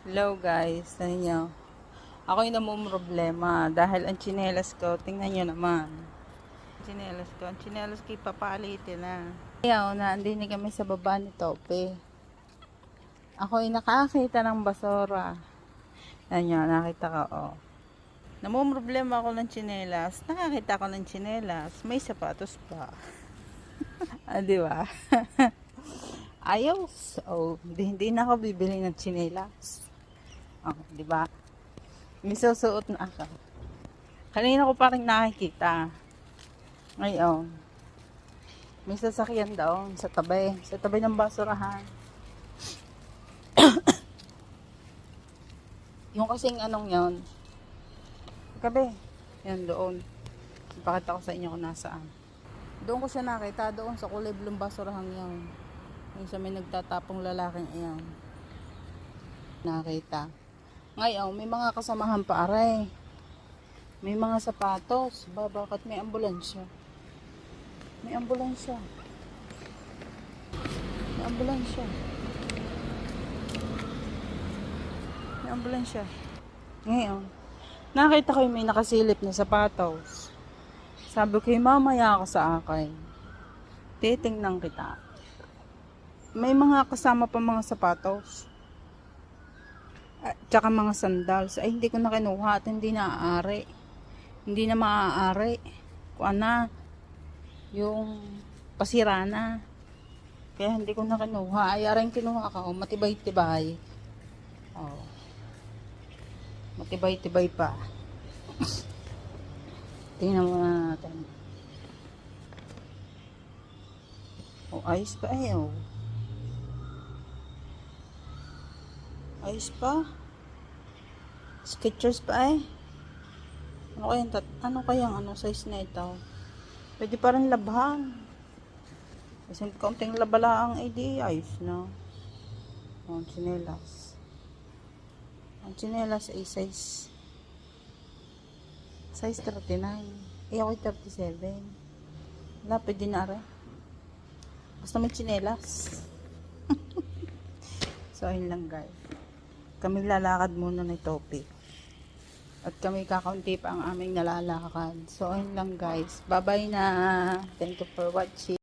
Hello guys, ano nyo? Ako yung namumroblema dahil ang tsinelas ko, tingnan nyo naman. Ang tsinelas ko ipapalitin na. Ayaw na, andini kami sa baba ni Tope. Ako yung nakakita ng basura. Ano nyo, nakita ko, oh. Namumroblema ako ng tsinelas. Nakakita ko ng tsinelas. May sapatos pa. Ah, di ba? Ayos. Oh, hindi na ako bibili ng tsinelas. Oh, di ba? May susuot na ako. Kanina ko parang nakikita. Ngayon, may sasakyan daw sa tabi ng basurahan. Yung kasing anong yon, gabi, yan doon. Ipakita ko sa inyo kung nasaan. Doon ko siya nakita, doon sa kulay blong basurahan yon. Yung sa may nagtatapong lalaking iyan. Nakita. Ngayon, may mga kasamahan pa aray. May mga sapatos. Bakit may ambulansya? May ambulansya. May ambulansya. May ambulansya. Ngayon, nakita ko yung may nakasilip na sapatos. Sabi ko, mamaya ka sa akin. Titingnan kita. May mga kasama pa mga sapatos. At saka mga sandals. Ay, hindi ko na kinuha at hindi na maaari. Hindi na maaari. Kuha na. Yung pasira na. Kaya hindi ko na kinuha. Ay, aring kinuha ka. Matibay-tibay. Oh. Matibay-tibay pa. Tingnan mo na natin. Oh, ayos pa eh. Oh. Ayos pa. Skechers pa eh. Ano kayang size na ito? Pwede pa rin labhan. Kasi kaunting labala ang ID. Ayos na. Ang tsinelas. Ang tsinelas ay size 39. Eh, ako'y 37. Wala, pwede na rin. Basta may tsinelas. So, ayun lang guys. Kami lalakad muna ni Topi. At kami kakaunti pa ang aming nalalakad. So, ayun lang guys. Bye-bye na. Thank you for watching.